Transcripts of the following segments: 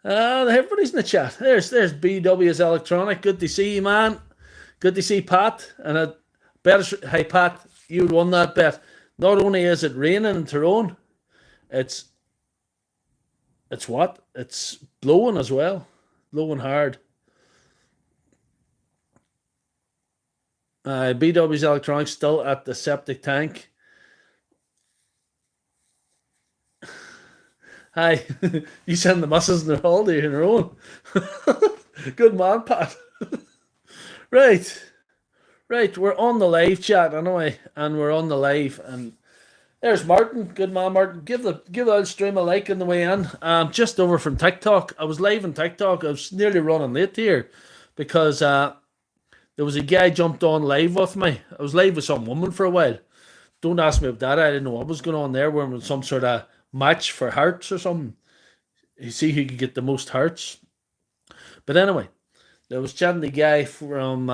Everybody's in the chat. There's BW's Electronic. Good to see you, man. Good to see Pat. And I bet, hey Pat, you won that bet. Not only is it raining in Tyrone, it's what? It's blowing as well. Blowing hard. BW's Electronics still at the septic tank. Hi, you send the muscles in their holiday in their own. Good man, Pat. Right, we're on the live chat anyway, and we're on the live, and there's Martin. Good man, Martin. Give that stream a like on the way in. Just over from TikTok. I was live on TikTok. I was nearly running late here because there was a guy jumped on live with me. I was live with some woman for a while. Don't ask me about that. I didn't know what was going on there. We're in some sort of match for hearts or something. You see who could get the most hearts. But anyway, there was chatting the guy from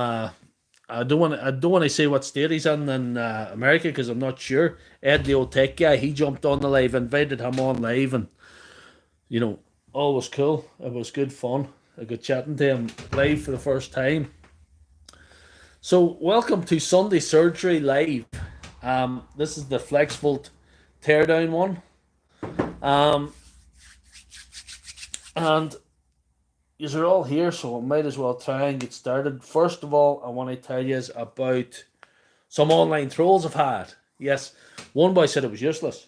I don't want to say what state he's in America because I'm not sure. Ed, the old tech guy, he jumped on the live, invited him on live, and all was cool. It was good fun. I got chatting to him live for the first time. So welcome to Sunday Surgery Live. This is the Flexvolt Teardown one. And you're all here, so I might as well try and get started. First of all, I want to tell you about some online trolls I've had. Yes, one boy said it was useless,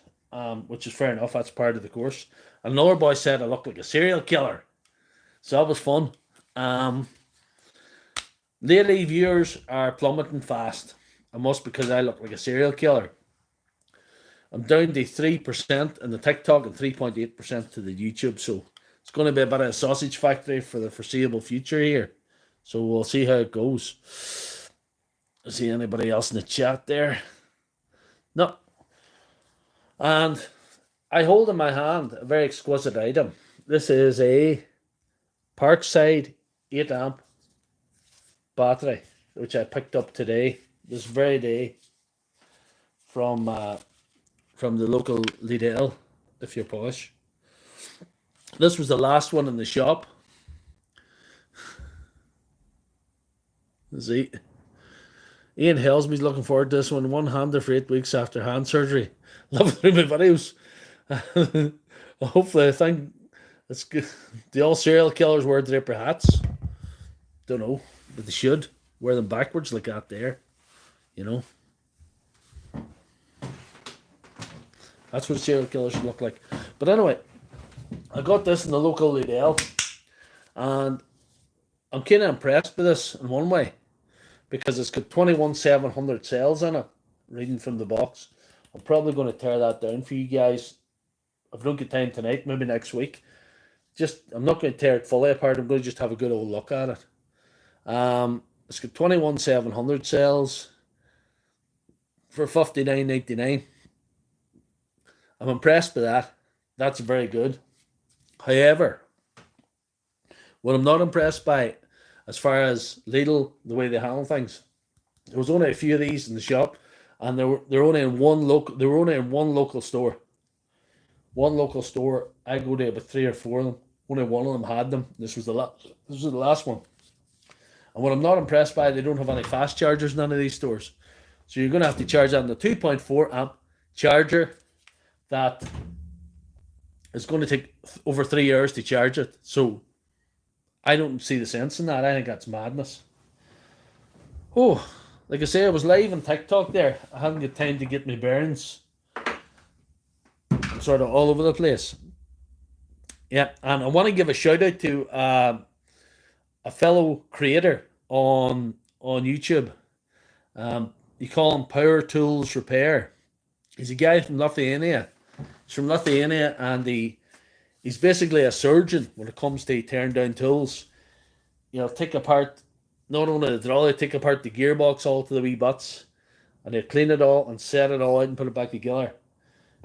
which is fair enough. That's part of the course. Another boy said I looked like a serial killer. So that was fun. Daily viewers are plummeting fast. I must because I look like a serial killer. I'm down to 3% in the TikTok and 3.8% to the YouTube. So it's going to be a bit of a sausage factory for the foreseeable future here. So we'll see how it goes. See anybody else in the chat there? No. And I hold in my hand a very exquisite item. This is a Parkside 8 amp battery, which I picked up today, this very day, from the local Lidl, if you're posh. This was the last one in the shop. See, Ian Helsby's looking forward to this one. One-hander for 8 weeks after hand surgery. Love through my videos. Hopefully, I think it's good. The all serial killers wear draper hats. Don't know, but they should wear them backwards like that there. That's what serial killers should look like. But anyway, I got this in the local Lidl, and I'm kind of impressed with this in one way because it's got 21,700 cells in it, reading from the box. I'm probably going to tear that down for you guys. If I don't get time tonight, maybe next week. I'm not going to tear it fully apart. I'm going to just have a good old look at it. It's got 21,700 cells for $59.99. I'm impressed with that. That's very good. However, what I'm not impressed by, as far as Lidl, the way they handle things, there was only a few of these in the shop, and they're only in one local store. One local store. I go to about 3 or 4 of them. Only one of them had them. This was the last one. And what I'm not impressed by, they don't have any fast chargers in none of these stores. So you're going to have to charge that in the 2.4 amp charger that is going to take over 3 hours to charge it. So I don't see the sense in that. I think that's madness. Oh, like I say, I was live on TikTok there. I haven't got time to get my bearings. I'm sort of all over the place. Yeah, and I want to give a shout out to a fellow creator on YouTube. You call him Power Tools Repair. He's a guy from Lithuania. He's from Lithuania, and he's basically a surgeon when it comes to tearing down tools. Take apart, not only they take apart the gearbox all to the wee butts, and they clean it all and set it all out and put it back together.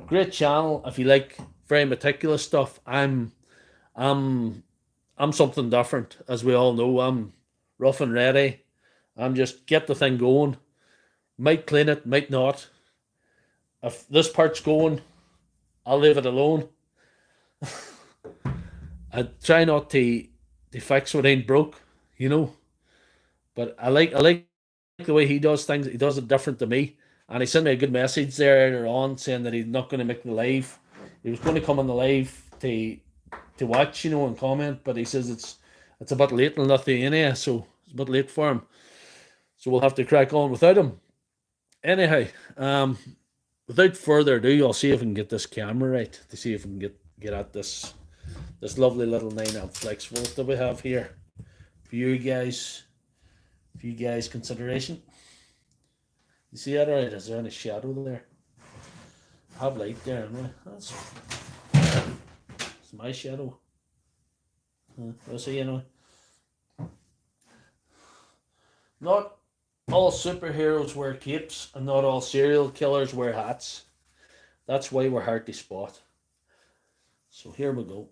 Great channel if you like very meticulous stuff. I'm something different, as we all know. I'm rough and ready. I'm just get the thing going. Might clean it, might not. If this part's going, I'll leave it alone. I try not to fix what ain't broke, you know. But I like the way he does things. He does it different to me. And he sent me a good message there earlier on saying that he's not going to make the live. He was going to come on the live to watch, you know, and comment, but he says it's a bit late in Lithuania, so it's a bit late for him. So we'll have to crack on without him. Anyhow, without further ado, I'll see if I can get this camera right to see if I can get at this lovely little 9-amp Flexvolt that we have here for you guys. For you guys' consideration. You see that right? Is there any shadow there? I have light there anyway. That's my shadow. We'll see anyway. Not all superheroes wear capes and not all serial killers wear hats. That's why we're hard to spot. So here we go.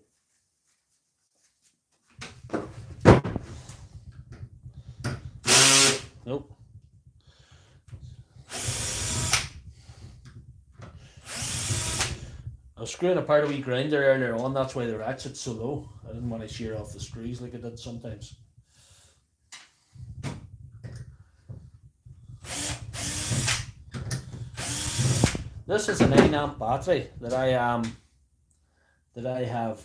Nope. I was screwing apart a wee grinder earlier on, that's why the ratchet's so low. I didn't want to shear off the screws like I did sometimes. This is a 9-amp battery that I have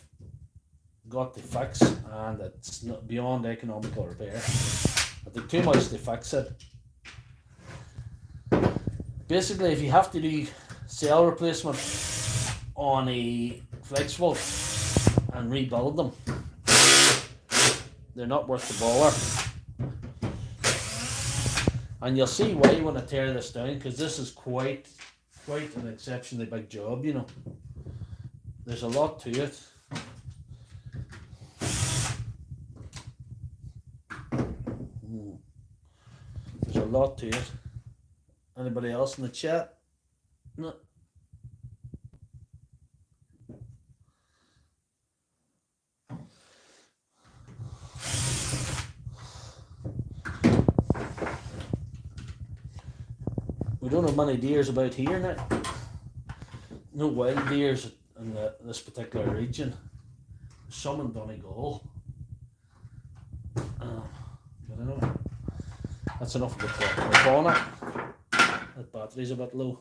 got to fix, and it's not beyond economical repair. I think too much to fix it. Basically, if you have to do cell replacement on a Flexvolt and rebuild them, they're not worth the bother. And you'll see why when I tear this down, because this is quite an exceptionally big job, you know. There's a lot to it. There's a lot to it. Anybody else in the chat? No. We don't have many deers about here now. No wild deers in this particular region. Some in Donegal. But anyway, that's enough of the phone. That battery's a bit low.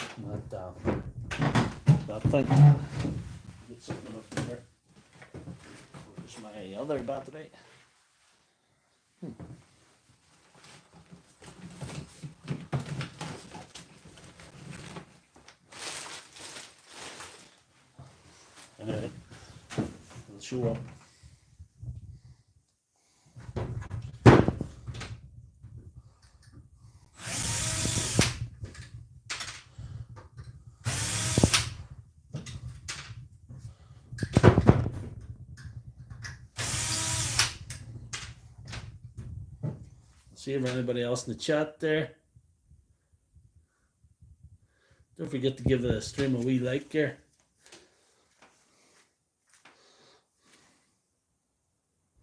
That thing. Get something up there. Where's my other battery? Anyway, it'll show up. See if anybody else in the chat there. Don't forget to give the stream a wee like here.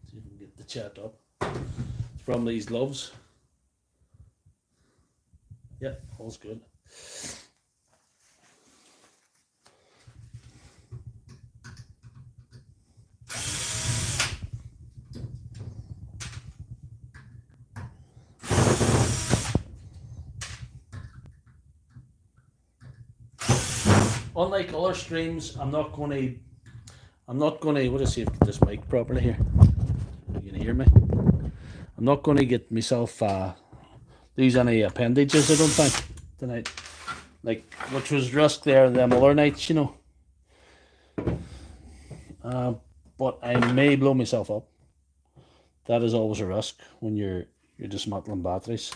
See if we can get the chat up. It's from these loves. Yeah, all's good. Unlike other streams, I'm not going to. What is see if I get this mic properly here. You can hear me. I'm not going to get myself lose any appendages. I don't think tonight, like which was risk there them other nights, you know. But I may blow myself up. That is always a risk when you're dismantling batteries.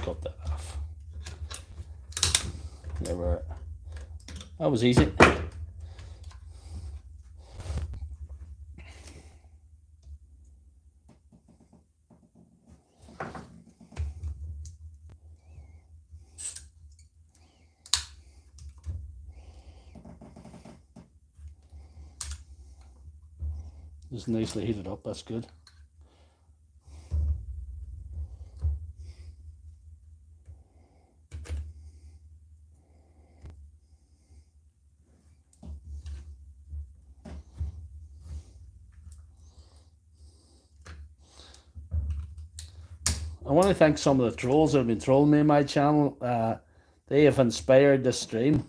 Cut that off. Never. That was easy. Just nicely heated up, that's good. I want to thank some of the trolls that have been trolling me on my channel. They have inspired this stream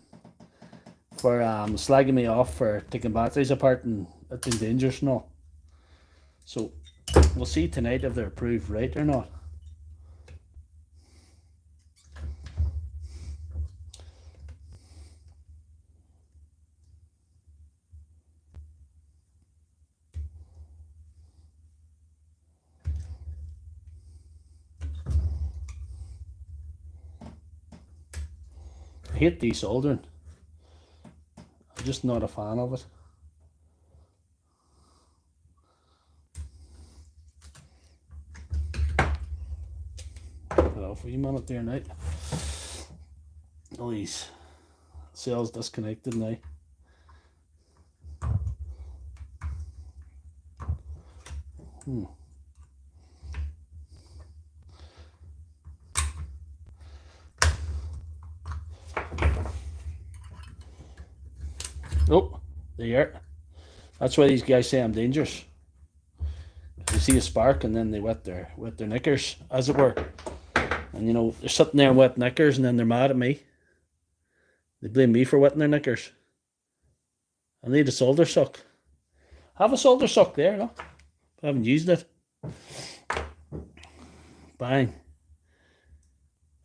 for slagging me off for taking batteries apart, and it's been dangerous and all. So we'll see tonight if they're proved right or not. I hate desoldering. I'm just not a fan of it. Put it off for a minute there now. All these cells disconnected now. Oh, there you are. That's why these guys say I'm dangerous. They see a spark and then they wet their knickers, as it were. And you know, they're sitting there in wet knickers and then they're mad at me. They blame me for wetting their knickers. I need a solder sock. I have a solder sock there, no? I haven't used it. Bang.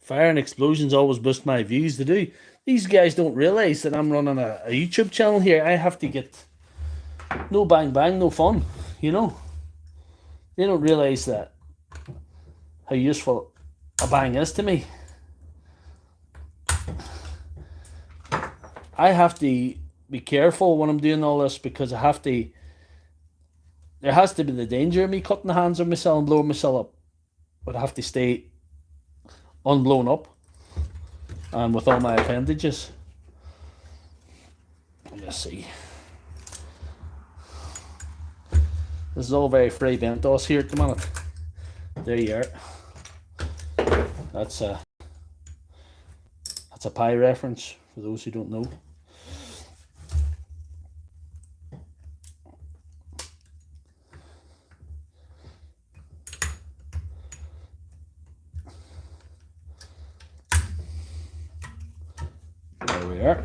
Fire and explosions always boost my views. They do. These guys don't realise that I'm running a YouTube channel here. I have to get no bang bang, no fun, you know. They don't realise that how useful a bang is to me. I have to be careful when I'm doing all this because I have to. There has to be the danger of me cutting the hands of myself and blowing myself up, but I have to stay unblown up and with all my appendages. Let's see. This is all very free bentos here at the minute. There you are. That's a pie reference for those who don't know. There we are.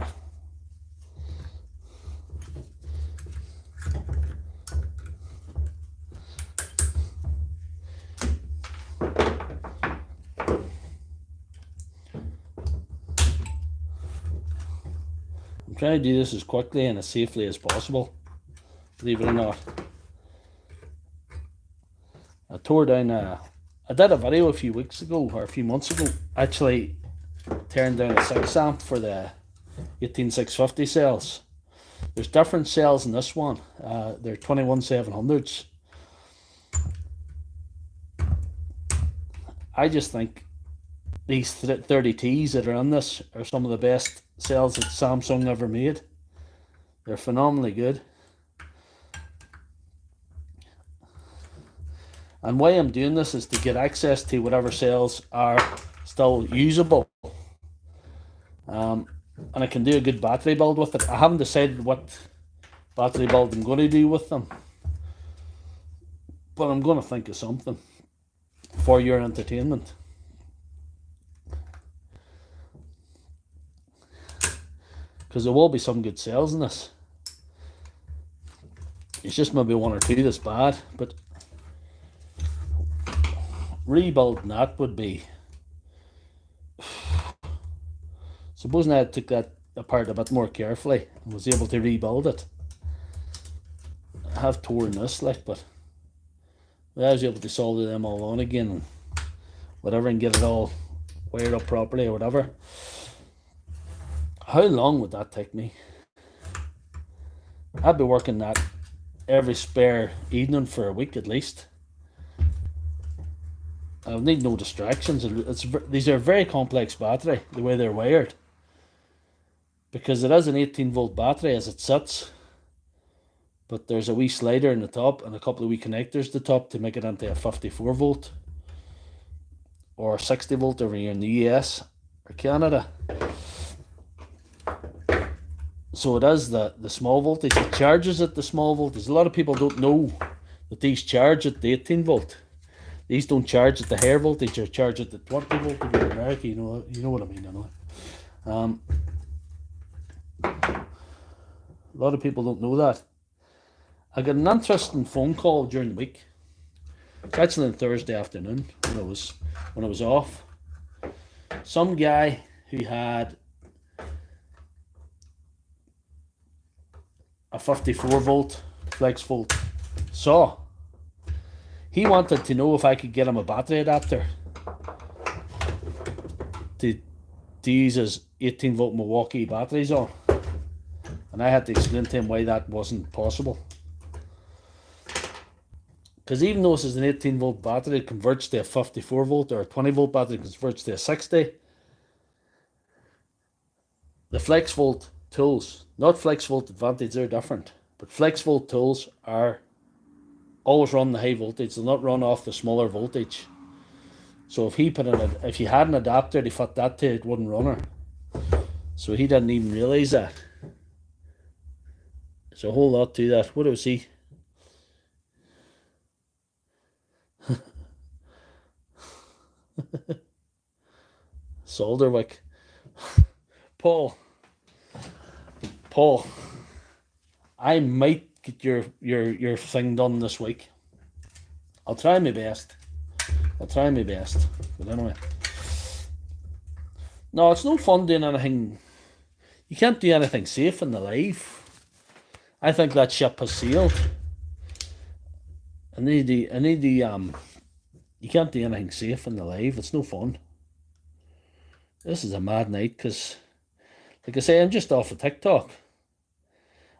I'm trying to do this as quickly and as safely as possible, believe it or not. I tore down I did a video a few weeks ago, or a few months ago, actually tearing down a 6 amp for the 18650 cells. There's different cells in this one. They're 21700s. I just think these 30Ts that are in this are some of the best cells that Samsung ever made. They're phenomenally good. And why I'm doing this is to get access to whatever cells are still usable. And I can do a good battery build with it. I haven't decided what battery build I'm going to do with them, but I'm going to think of something for your entertainment. Because there will be some good cells in this. It's just maybe one or two that's bad, but rebuilding that would be... Supposing I took that apart a bit more carefully and was able to rebuild it. I have torn this, like, but I was able to solder them all on again and whatever and get it all wired up properly or whatever. How long would that take me? I'd be working that every spare evening for a week at least. I'll need no distractions. These are a very complex battery, the way they're wired. Because it is an 18 volt battery as it sits. but there's a wee slider in the top and a couple of wee connectors at the top to make it into a 54 volt or 60 volt over here in the US or Canada. So it is the small voltage. It charges at the small voltage. A lot of people don't know that these charge at the 18 volt. These don't charge at the higher voltage, or charge at the 20 volt if you're in America. You know what I mean, anyway. A lot of people don't know that. I got an interesting phone call during the week. It's actually on Thursday afternoon when I was off. Some guy who had a 54 volt Flexvolt saw. He wanted to know if I could get him a battery adapter to use his 18 volt Milwaukee batteries on. And I had to explain to him why that wasn't possible. Because even though this is an 18 volt battery, it converts to a 54 volt, or a 20 volt battery converts to a 60. The Flexvolt tools, not Flexvolt Advantage, they're different. But Flexvolt tools are always run the high voltage. They'll not run off the smaller voltage. So if you had an adapter to fit that to, it wouldn't run her. So he didn't even realise that. There's a whole lot to that. What do we see? Solder wick. Paul, I might get your thing done this week. I'll try my best. But anyway. No, it's no fun doing anything. You can't do anything safe in the live. I think that ship has sailed. You can't do anything safe in the live. It's no fun. This is a mad night because, like I say, I'm just off of TikTok.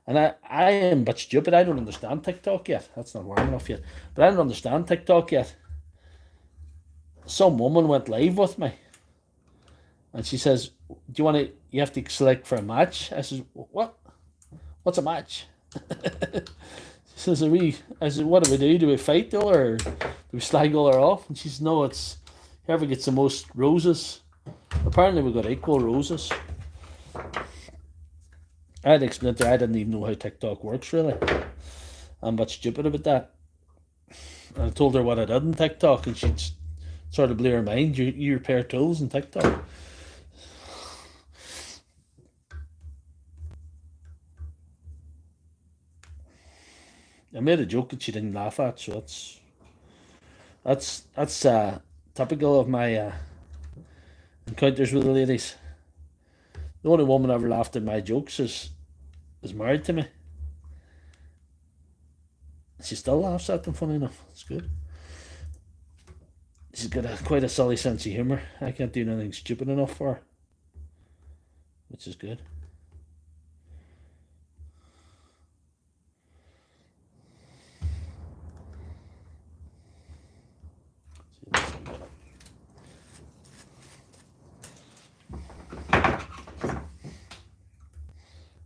And I am a bit stupid. I don't understand TikTok yet. That's not warm enough yet. But I don't understand TikTok yet. Some woman went live with me. And she says, you have to select for a match? I says, what? What's a match? She says, I said, what do we do? Do we fight though, or do we slag all her off? And she says, no, it's whoever gets the most roses. Apparently we got equal roses. I had to explain to her I didn't even know how TikTok works, really. I'm a bit stupid about that. And I told her what I did in TikTok, and she sort of blew her mind. You repair tools in TikTok. I made a joke that she didn't laugh at, so that's typical of my encounters with the ladies. The only woman ever laughed at my jokes is married to me. She still laughs at them, funny enough. It's good. She's got quite a silly sense of humour. I can't do anything stupid enough for her, which is good.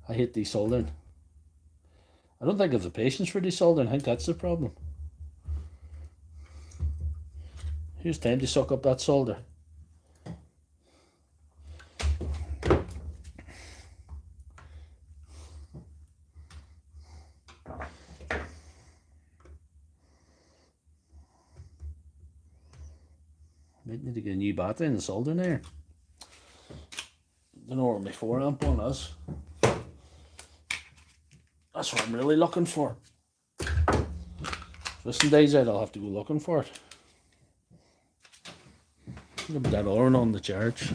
I hate desoldering. I don't think I have the patience for desoldering. I think that's the problem. Here's time to suck up that solder. Might need to get a new battery in the solder there. Don't know where my 4-amp one is. That's what I'm really looking for. If this days out, I'll have to go looking for it. Look at that iron on the charge.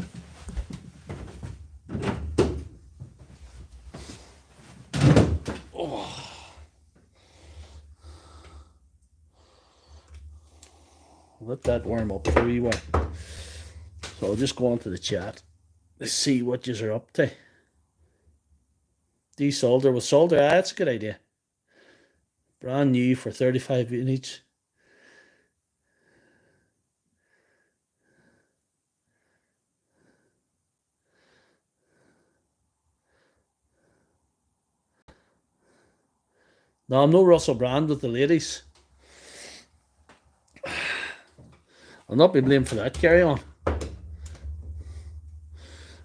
Oh. Let that warm up for a wee while. So I'll just go onto the chat. Let's see what yous are up to. Desolder with solder, that's a good idea. Brand new for 35 each. No, I'm no Russell Brand with the ladies. I'll not be blamed for that, carry on.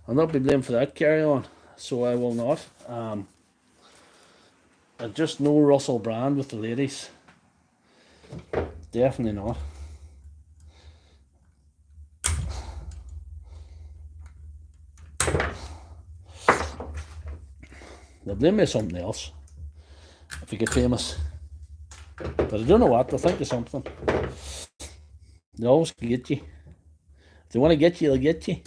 I'll not be blamed for that, carry on. So I will not. I just no Russell Brand with the ladies. Definitely not. They'll blame me for something else if you get famous. But I don't know what, they'll think of something. They always can get you. If they want to get you, they'll get you.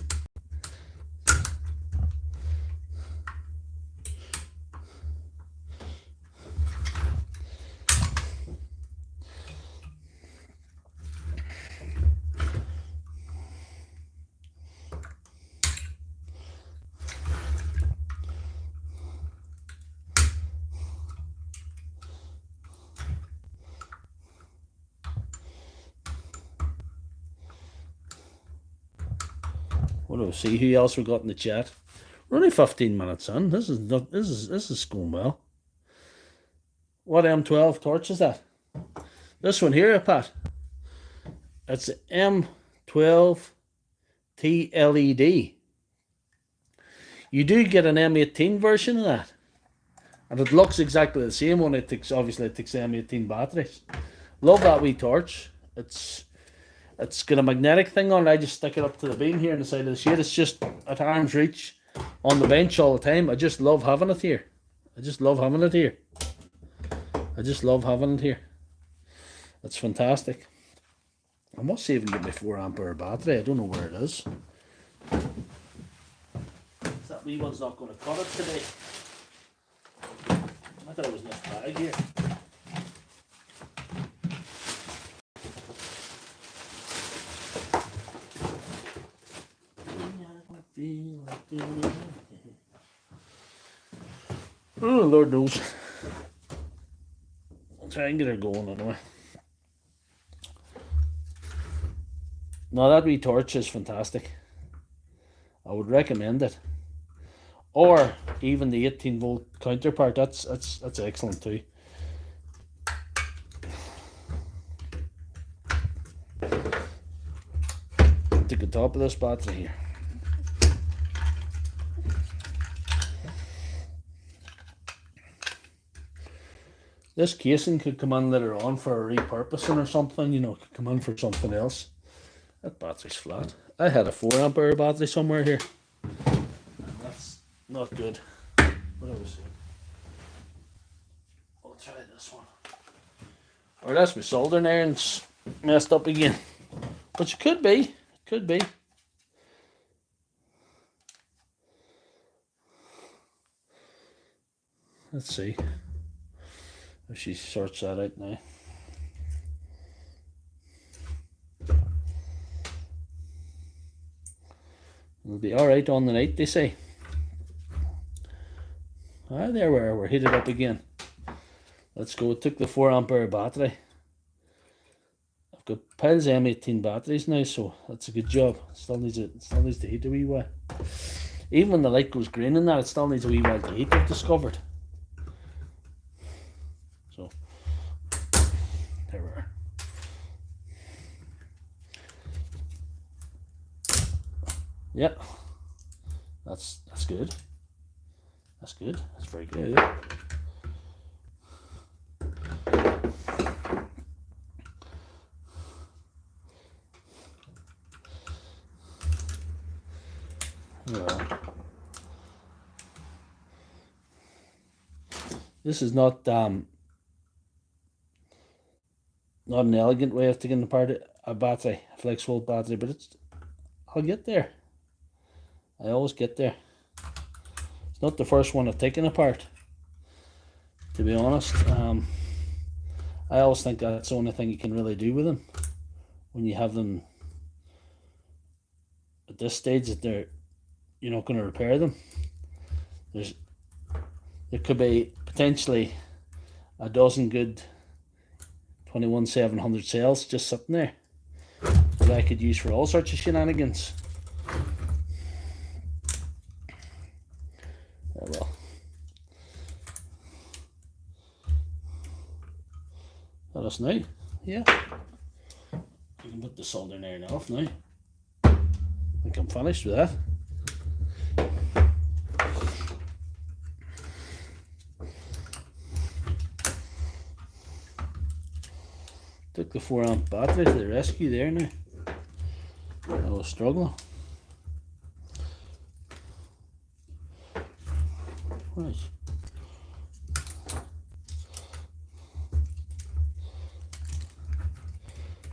What do we see? Who else we got in the chat? We're only 15 minutes in. This is going well. What M12 torch is that? This one here, Pat. It's M12 TLED. You do get an M18 version of that, and it looks exactly the same. Only it takes M18 batteries. Love that wee torch. It's got a magnetic thing on it. I just stick it up to the beam here on the side of the shade. It's just at arm's reach on the bench all the time. I just love having it here. I just love having it here. It's fantastic. I must even get my 4 ampere battery. I don't know where it is. That wee one's not going to cut it today. I thought it was in this bag here. Oh, Lord knows. I'll try and get her going anyway. No, that wee torch is fantastic. I would recommend it. Or even the 18-volt counterpart. That's excellent too. Take the top of this battery here. This casing could come in later on for a repurposing or something, you know, could come in for something else. That battery's flat. I had a 4 ampere battery somewhere here. And that's not good. What was it? I'll try this one. Or that's my soldering iron's messed up again. Which could be. Could be. Let's see if she sorts that out now. It'll be alright on the night, they say. Ah, there we're heated up again. Let's go. It took the 4 ampere battery. I've got piles of M18 batteries now, so that's a good job. It still needs to heat a wee while. Even when the light goes green in that, it still needs a wee while to heat, I've discovered. So there we are. Yeah, that's good. That's good. That's very good. Yeah. This is not an elegant way of taking apart a battery, a Flexvolt battery, but I'll get there. I always get there. It's not the first one I've taken apart, to be honest. I always think that's the only thing you can really do with them when you have them at this stage, that you're not going to repair them. There could be potentially a dozen good 21700 cells just sitting there that I could use for all sorts of shenanigans. Oh well. Let us know. Yeah. You can put the soldering iron off now. I think I'm finished with that. Took the 4-amp battery to the rescue there now. I was struggling. Right.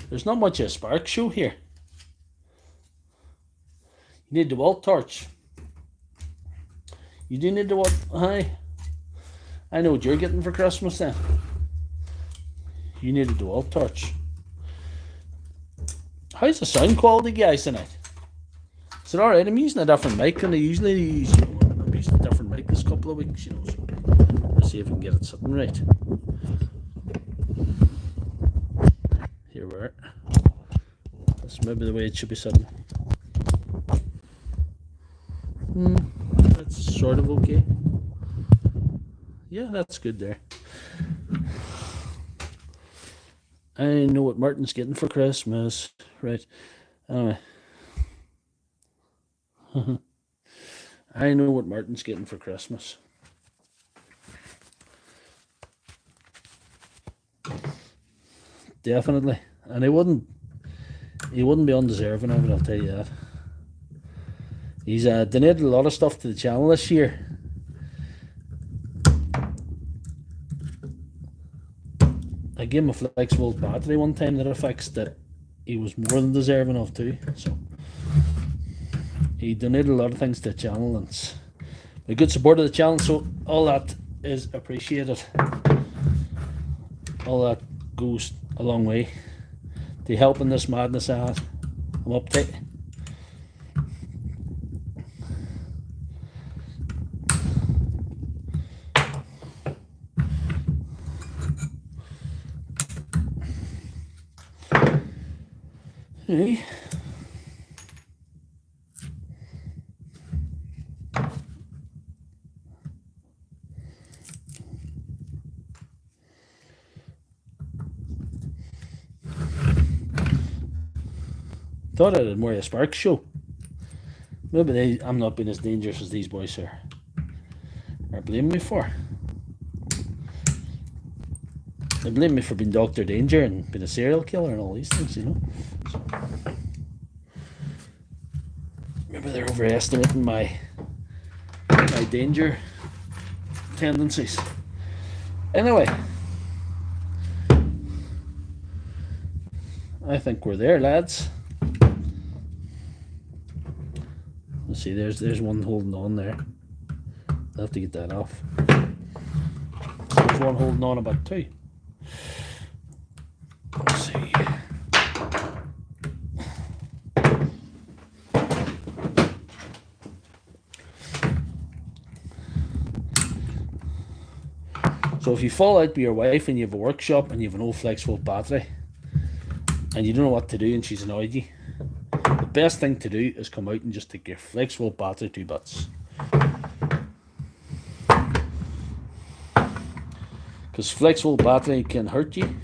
There's not much of a spark show here. You need the wall torch. You do need the wall. Hi. I know what you're getting for Christmas then. You needed the wall torch. How's the sound quality, guys, tonight? Is it alright? I'm using a different mic than I usually use. I'm using a different mic this couple of weeks, so let's see if we can get it sitting right. Here we are. That's maybe the way it should be sitting. That's sort of okay. Yeah, that's good there. I know what Martin's getting for Christmas. Right. Anyway. I know what Martin's getting for Christmas. Definitely. And he wouldn't be undeserving of it, I'll tell you that. He's donated a lot of stuff to the channel this year. I gave him a Flexvolt battery one time that I fixed that he was more than deserving of too. So he donated a lot of things to the channel and it's a good support of the channel, so all that is appreciated. All that goes a long way to helping this madness out. I'm up to it. Hey. Thought I did more of a spark show. Maybe I'm not being as dangerous as these boys are blaming me for. They blame me for being Dr. Danger and being a serial killer and all these things, you know. So, maybe they're overestimating my danger tendencies. Anyway, I think we're there, lads. Let's see, there's one holding on there. I'll have to get that off. There's one holding on about two. Let's see. So if you fall out with your wife and you have a workshop and you have an old Flexvolt battery and you don't know what to do and she's annoyed you, the best thing to do is come out and just take your Flexvolt battery to bits. Because Flexvolt battery can hurt you.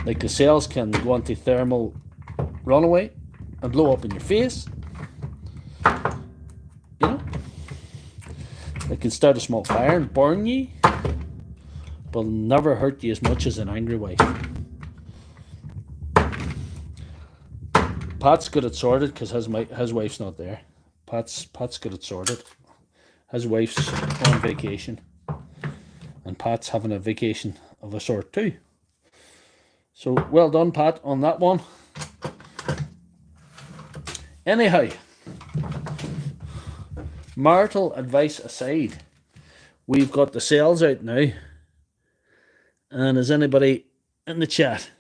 Like the cells can go into thermal runaway and blow up in your face. You know? It can start a small fire and burn you, but never hurt you as much as an angry wife. Pat's got it sorted because his wife's not there. Pat's got it sorted. His wife's on vacation. And Pat's having a vacation of a sort too. So well done, Pat, on that one. Anyhow, marital advice aside, we've got the sales out now. And is anybody in the chat?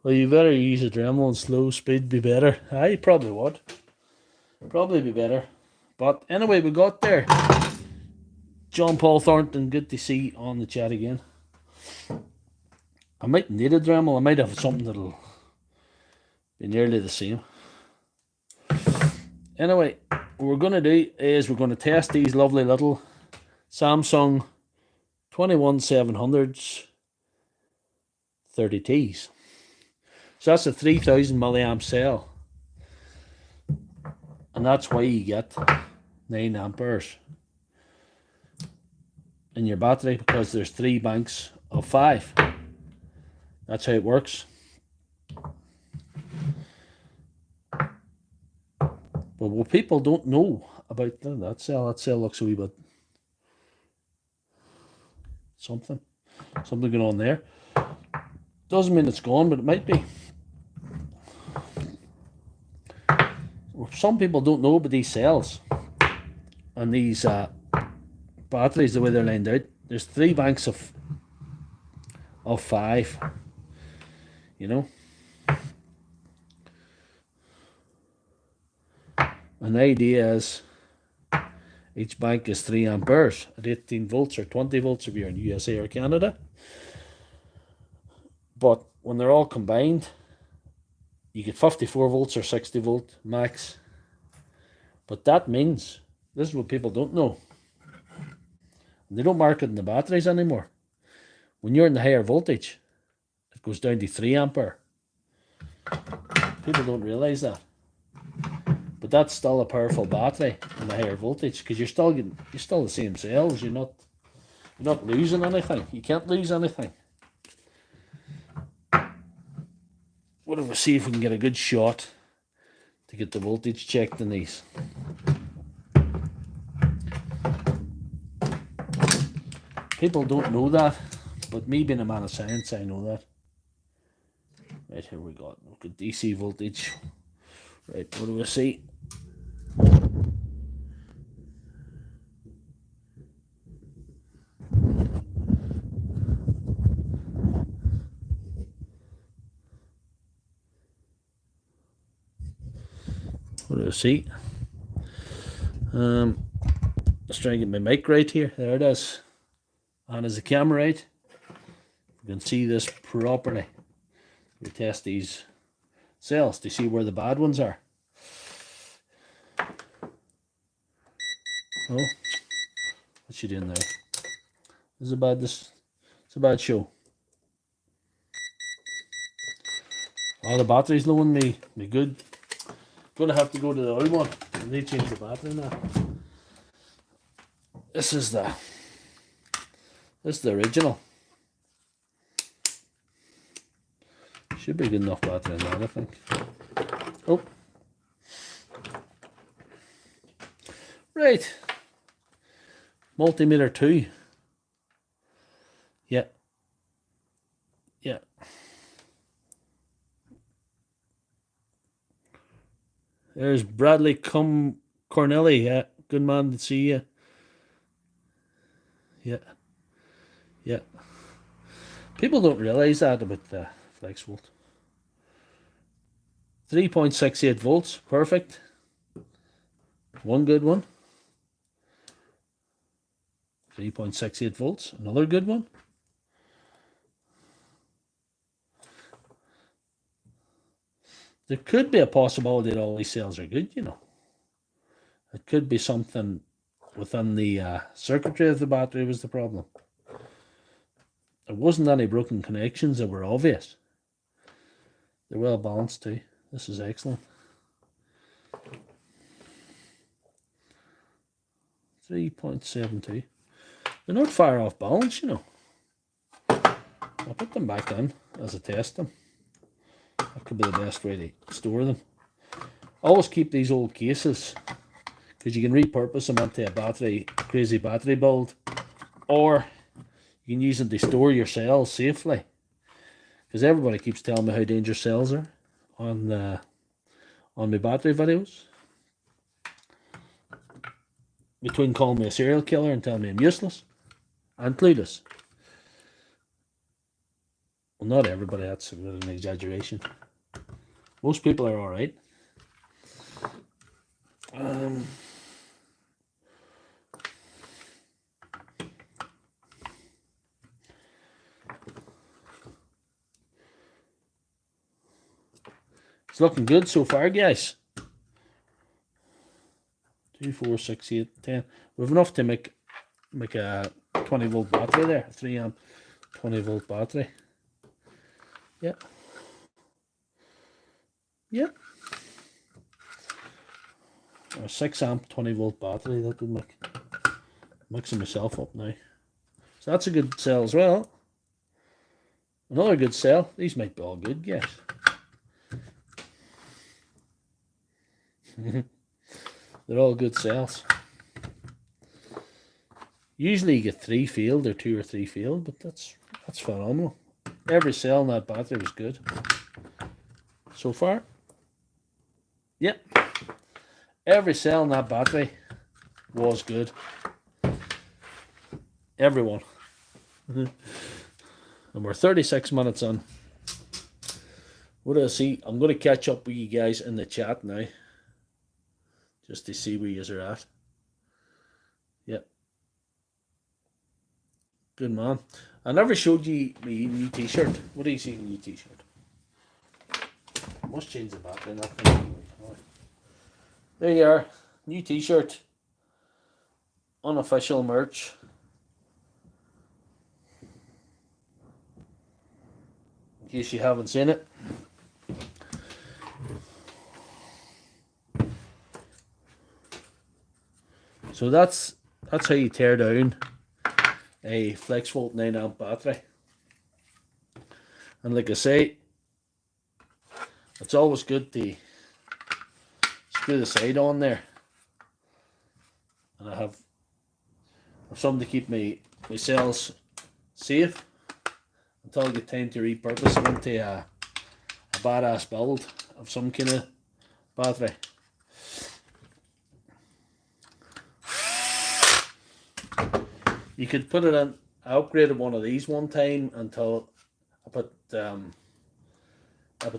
Well, you better use a Dremel and slow speed be better. I probably would. Probably be better. But anyway, we got there. John Paul Thornton, good to see on the chat again. I might need a Dremel. I might have something that'll be nearly the same. Anyway, what we're going to do is we're going to test these lovely little Samsung 21700s 30Ts. So that's a 3000 milliamp cell. And that's why you get 9 amperes in your battery, because there's 3 banks of 5. That's how it works. But what people don't know about that cell looks a wee bit something going on there. Doesn't mean it's gone, but it might be. Some people don't know about these cells and these batteries, the way they're lined out. There's 3 banks of 5, you know. And the idea is each bank is 3 amperes at 18 volts or 20 volts if you're in USA or Canada. But when they're all combined, you get 54 volts or 60 volt max. But that means, this is what people don't know, they don't market in the batteries anymore. When you're in the higher voltage, it goes down to 3 ampere. People don't realize that. But that's still a powerful battery in the higher voltage, because you're still the same cells. You're not losing anything. You can't lose anything. What if we see if we can get a good shot to get the voltage checked in these? People don't know that, but me being a man of science, I know that. Right, here we got DC voltage. Right, what do we see? What do we see? Let's try and get my mic right here. There it is. And is the camera right? You can see this properly. We test these cells to see where the bad ones are. Oh, what's she doing there? It's a bad show. Oh, the battery's low on me. Be good. Gonna have to go to the old one. They change the battery now. This is the original. Should be good enough battery in that, I think. Oh. Right. Multimeter 2. Yeah. Yeah. There's Bradley Cornelli. Yeah. Good man to see you. Yeah. Yeah. People don't realize that about the Flexvolt. 3.68 volts. Perfect. One good one. 3.68 volts. Another good one. There could be a possibility that all these cells are good, you know. It could be something within the circuitry of the battery was the problem. There wasn't any broken connections that were obvious. They're well balanced too. This is excellent. 3.72. They're not far off balance, you know. I'll put them back in as I test them. That could be the best way to store them. Always keep these old cases, because you can repurpose them into a crazy battery build, or you can use them to store your cells safely. Because everybody keeps telling me how dangerous cells are on my battery videos. Between calling me a serial killer and telling me I'm useless and clueless. Well, not everybody, that's a bit of an exaggeration. Most people are alright. It's looking good so far, guys. 2, 4, 6, 8, 10. We've enough to make a 20-volt battery there. A 3 amp 20-volt battery. Yeah. Yeah. A 6 amp 20-volt battery that would make. Mixing myself up now. So that's a good sell as well. Another good sell. These might be all good, yes. They're all good sales. Usually you get 3 field or 2 or 3 field, but that's phenomenal. Every cell in that battery was good so far. Yep. Every cell in that battery was good. Everyone. And we're 36 minutes on. What do I see? I'm going to catch up with you guys in the chat now, just to see where you are at. Yep. Good man. I never showed you my new t-shirt. What do you see in the new t-shirt? Must change the battery in that thing. There you are. New t-shirt. Unofficial merch. In case you haven't seen it. So that's how you tear down a Flexvolt 9 amp battery. And like I say, it's always good to screw the side on there. And I have something to keep my cells safe until I get time to repurpose them into a badass build of some kind of battery. You could put it in. I upgraded one of these one time until I put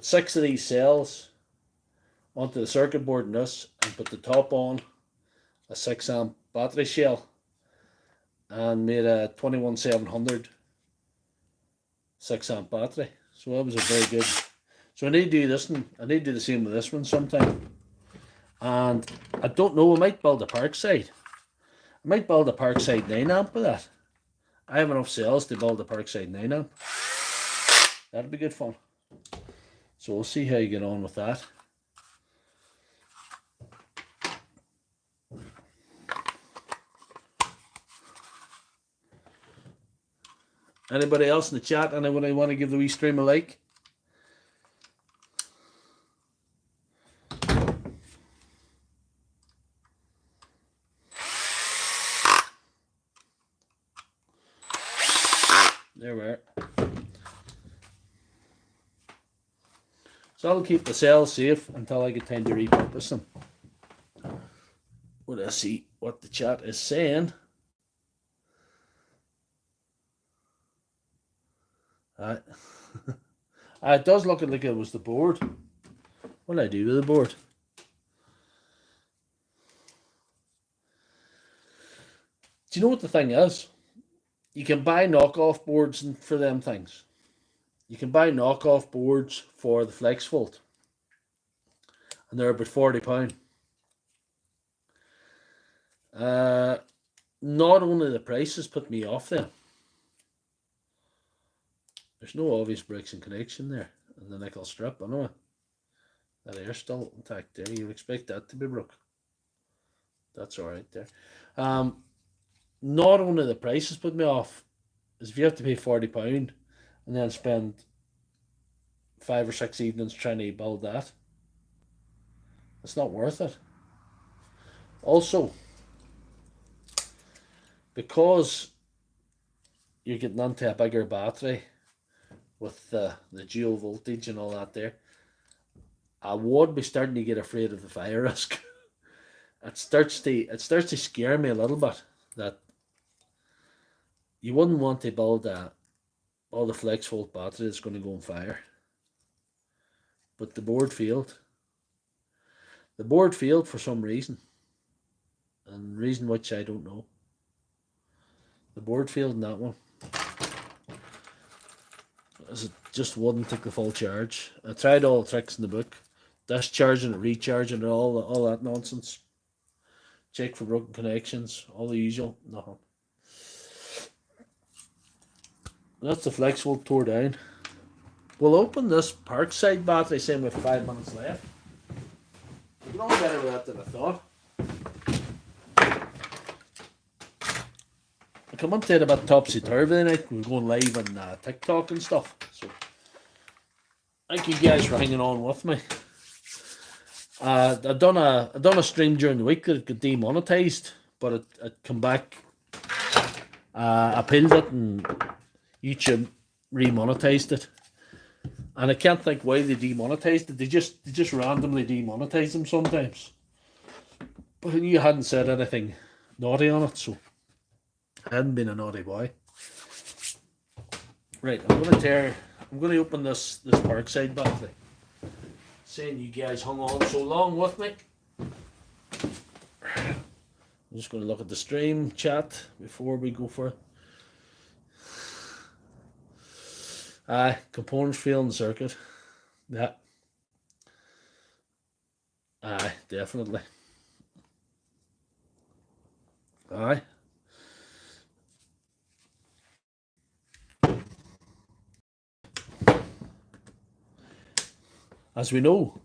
6 of these cells onto the circuit board in this and put the top on a 6 amp battery shell and made a 21700 6 amp battery. So that was a very good. So I need to do this one. I need to do the same with this one sometime. And I don't know, I might build a Parkside. I might build a Parkside 9 amp with that. I have enough cells to build a Parkside 9 amp. That'd be good fun. So we'll see how you get on with that. Anybody else in the chat? Anybody want to give the wee stream a like? There we are. So I'll keep the cells safe until I get time to repurpose them. Let's see what the chat is saying. It does look like it was the board. What did I do with the board? Do you know what the thing is? You can buy knockoff boards for them things. You can buy knockoff boards for the Flexvolt. And they're about £40. Not only the prices put me off them. There's no obvious breaks in connection there. And the nickel strip, I know. That air's still intact there. You'd expect that to be broke. That's alright there. Not only the prices put me off, is if you have to pay £40 and then spend 5 or 6 evenings trying to build that, it's not worth it. Also, because you're getting into a bigger battery with the dual voltage and all that there, I would be starting to get afraid of the fire risk. It starts to scare me a little bit that you wouldn't want to build all the Flexvolt battery that's going to go on fire. But the board failed. The board failed for some reason. And reason which I don't know. The board failed in that one. As it just wouldn't take the full charge. I tried all the tricks in the book. Discharging and recharging and all that nonsense. check for broken connections, all the usual, nothing. That's the Flexvolt Teardown. We'll open this Parkside battery, saying with 5 minutes left. We're going better with that than I thought. I come up to it about topsy-turvy tonight. We're going live on TikTok and stuff. So thank you guys for hanging on with me. I done a stream during the week that it got demonetized, but it come back. I appealed it and YouTube remonetized it, and I can't think why they demonetized it. They just randomly demonetize them sometimes. But I knew you hadn't said anything naughty on it, so I hadn't been a naughty boy. Right, I'm gonna open this Parkside battery. Saying you guys hung on so long with me. I'm just going to look at the stream chat before we go for it. Components failing the circuit. Yeah. Definitely. Aye. As we know,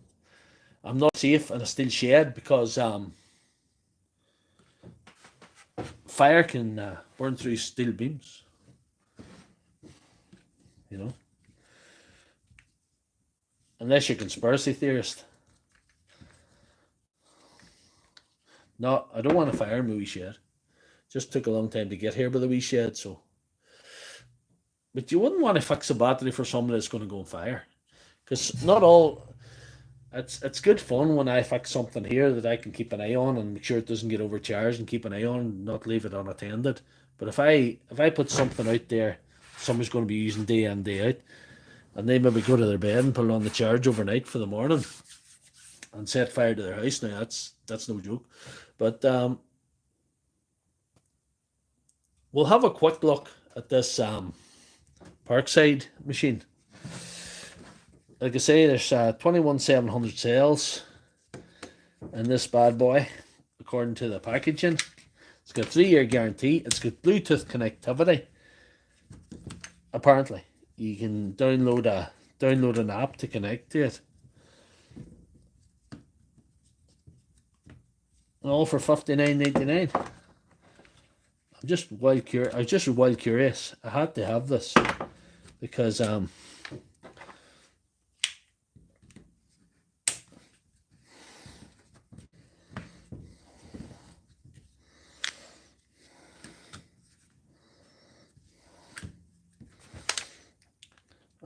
I'm not safe in a steel shed because fire can burn through steel beams. You know, unless you're a conspiracy theorist. No, I don't want to fire my wee shed. Just took a long time to get here with the wee shed, so. But you wouldn't want to fix a battery for something that's going to go on fire. Because not all, it's good fun when I fix something here that I can keep an eye on and make sure it doesn't get overcharged and keep an eye on and not leave it unattended. But if I put something out there, someone's going to be using day in, day out, and they maybe go to their bed and put it on the charge overnight for the morning and set fire to their house, now that's no joke. But we'll have a quick look at this Parkside machine. Like I say, there's 21,700 cells in this bad boy, according to the packaging. It's got a 3-year guarantee. It's got Bluetooth connectivity. Apparently, you can download an app to connect to it. And all for $59.99. I was just wild curious. I had to have this because I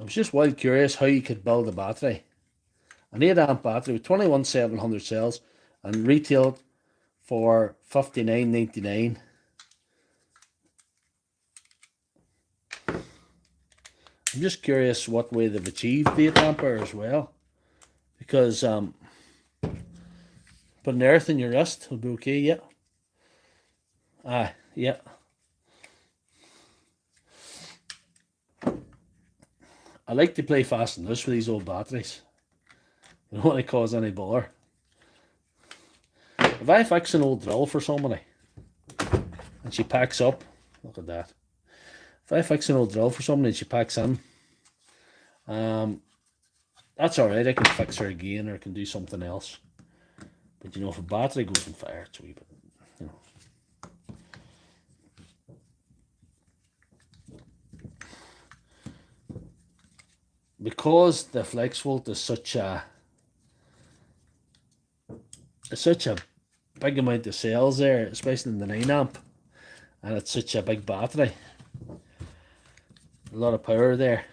was just wild curious how you could build a battery. An 8-amp battery with 21,700 cells and retailed for $59.99. I'm just curious what way they've achieved the 8-ampere as well. Because putting earth in your wrist will be okay, yeah. Yeah. I like to play fast and loose with these old batteries. You don't want to cause any bother. If I fix an old drill for somebody and she packs up, look at that. If I fix an old drill for somebody and she packs in, that's alright. I can fix her again or I can do something else. But you know, if a battery goes on fire, it's a wee bit, you know. Because the Flexvolt is such a big amount of cells there, especially in the 9-amp, and it's such a big battery, a lot of power there,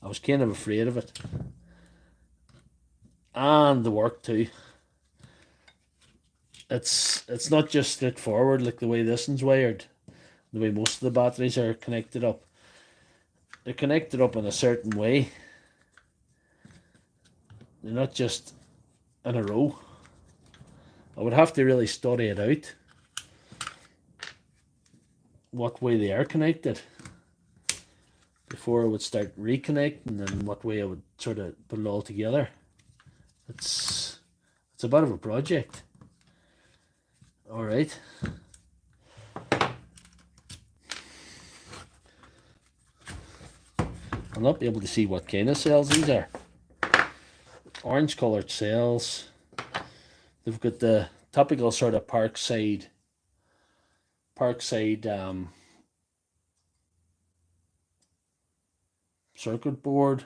I was kind of afraid of it. And the work too. It's not just straightforward like the way this one's wired, the way most of the batteries are connected up. They're connected up in a certain way. They're not just in a row. I would have to really study it out, what way they are connected, before I would start reconnecting, and what way I would sort of put it all together. It's a bit of a project. All right. I'll not be able to see what kind of cells these are. Orange coloured cells. They've got the typical sort of Parkside circuit board.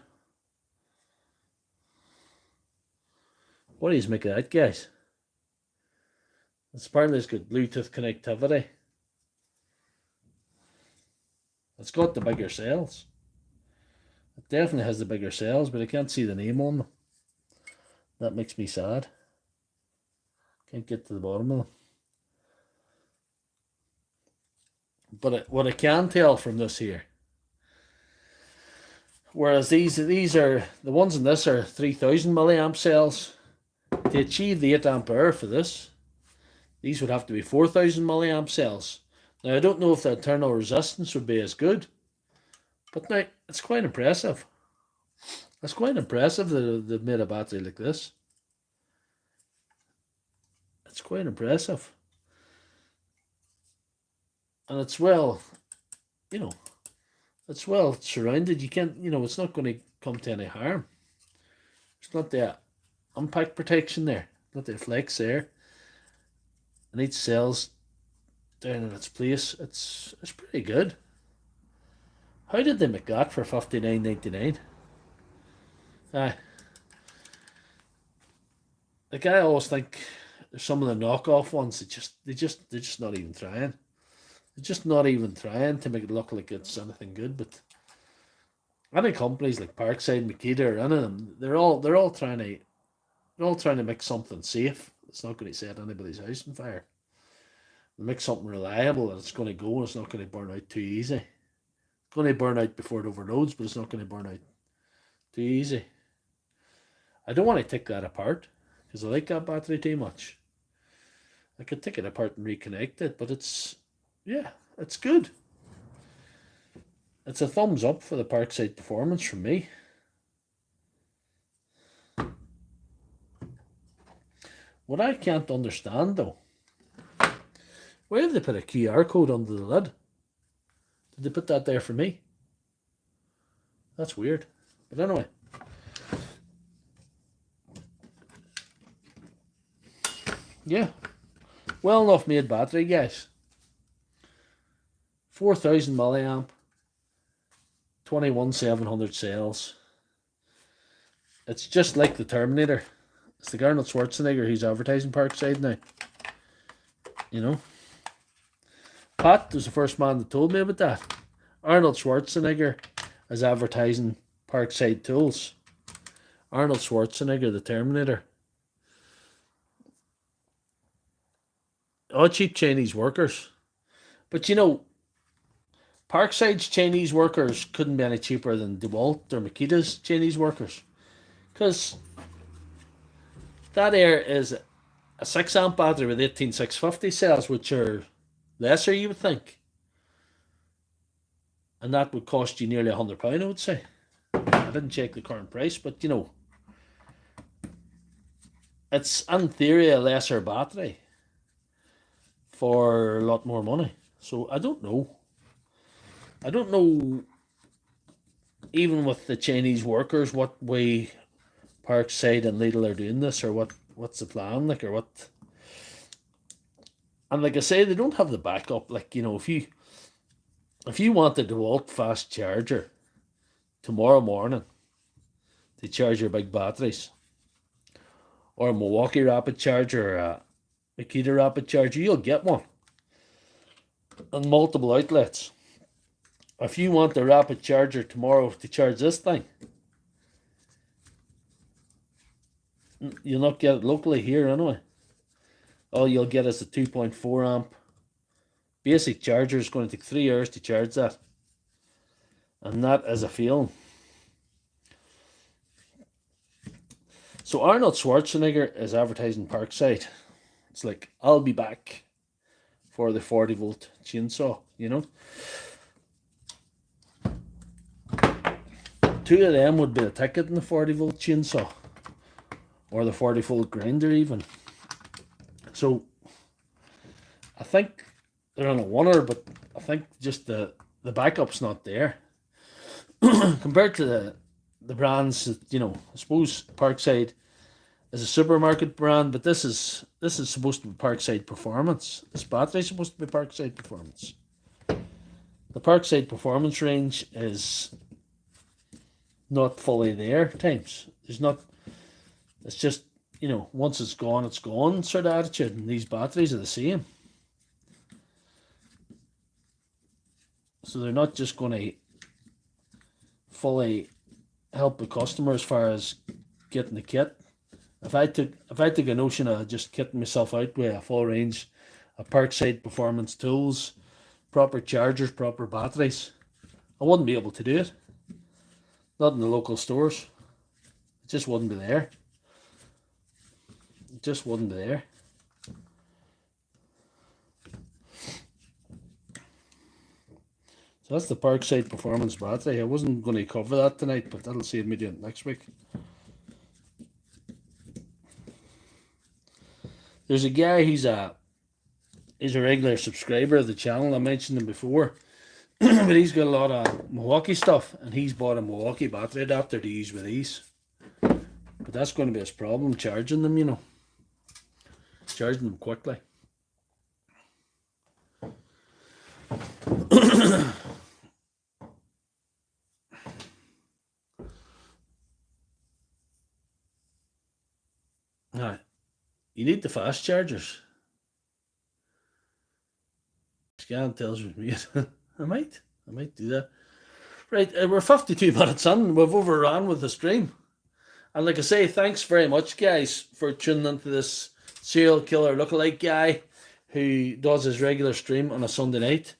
What do you make of that, guys? It's apparently it's got Bluetooth connectivity. It's got the bigger cells. It definitely has the bigger cells, but I can't see the name on them. That makes me sad. Can't get to the bottom of them. But what I can tell from this here, whereas these are, the ones in this are 3000 milliamp cells. To achieve the 8 ampere for this, these would have to be 4000 milliamp cells. Now I don't know if the internal resistance would be as good, but now it's quite impressive. It's quite impressive that they've made a battery like this. It's quite impressive. And it's well, you know, it's well surrounded. You can't, you know, it's not going to come to any harm. It's not the impact protection there, not the flex there. And each cell's down in its place. It's pretty good. How did they make that for $59.99? Aye. Like, I always think some of the knockoff ones, they're just not even trying. They're just not even trying to make it look like it's anything good. But any companies like Parkside, Makita, or any of them, they're all trying to make something safe. It's not going to set anybody's house on fire. They make something reliable that it's going to go and it's not going to burn out too easy. It's going to burn out before it overloads, but it's not going to burn out too easy. I don't want to take that apart because I like that battery too much. I could take it apart and reconnect it, but it's good. It's a thumbs up for the Parkside performance from me. What I can't understand though, why have they put a QR code under the lid? Did they put that there for me? That's weird. But anyway. Yeah. Well enough made battery, guys. 4000 milliamp. 21700 cells. It's just like the Terminator. It's the Arnold Schwarzenegger who's advertising Parkside now. You know? Pat was the first man that told me about that. Arnold Schwarzenegger is advertising Parkside tools. Arnold Schwarzenegger, the Terminator. Oh, cheap Chinese workers. But you know, Parkside's Chinese workers couldn't be any cheaper than DeWalt or Makita's Chinese workers. Because that air is a 6 amp battery with 18650 cells, which are lesser, you would think. And that would cost you nearly £100, I would say. I didn't check the current price, but you know, it's in theory a lesser battery for a lot more money. So I don't know. I don't know, even with the Chinese workers, what way Parkside and Lidl are doing this, or what's the plan, like, or what. And like I say, they don't have the backup. Like, you know, if you want the DeWalt fast charger tomorrow morning to charge your big batteries, or a Milwaukee rapid charger, or a Makita rapid charger, you'll get one on multiple outlets. If you want the rapid charger tomorrow to charge this thing, you'll not get it locally here anyway. All you'll get is a 2.4 amp basic charger. Is going to take 3 hours to charge that, and that is a feeling. So Arnold Schwarzenegger is advertising Parkside. It's like, I'll be back for the 40 volt chainsaw, you know. 2 of them would be a ticket in the 40 volt chainsaw, or the 40 volt grinder even. So I think they're on a winner, but I think just the backup's not there compared to the brands that, you know. I suppose Parkside is a supermarket brand, but this is supposed to be Parkside Performance. This battery is supposed to be Parkside Performance. The Parkside Performance range is not fully there at times. There's not. It's just, you know, once it's gone sort of attitude, and these batteries are the same. So they're not just going to fully help the customer as far as getting the kit. If I took a notion of just kitting myself out with a full range of Parkside Performance tools, proper chargers, proper batteries, I wouldn't be able to do it. Not in the local stores. It just wouldn't be there. It just wouldn't be there. So that's the Parkside Performance battery. I wasn't going to cover that tonight, but that'll save me doing it next week. There's a guy, he's a regular subscriber of the channel. I mentioned him before. But he's got a lot of Milwaukee stuff, and he's bought a Milwaukee battery adapter to use with these. But that's going to be his problem, charging them, you know. Charging them quickly. Now, you need the fast chargers. Scan tells me I might do that. Right, we're 52 minutes in. We've overrun with the stream. And like I say, thanks very much, guys, for tuning into this serial killer lookalike guy who does his regular stream on a Sunday night.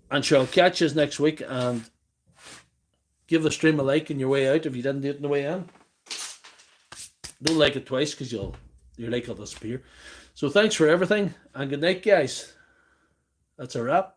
And sure, I'll catch you next week, and give the stream a like on your way out if you didn't do it on the way in. Don't like it twice, because your like will disappear. So thanks for everything, and good night, guys. That's a wrap.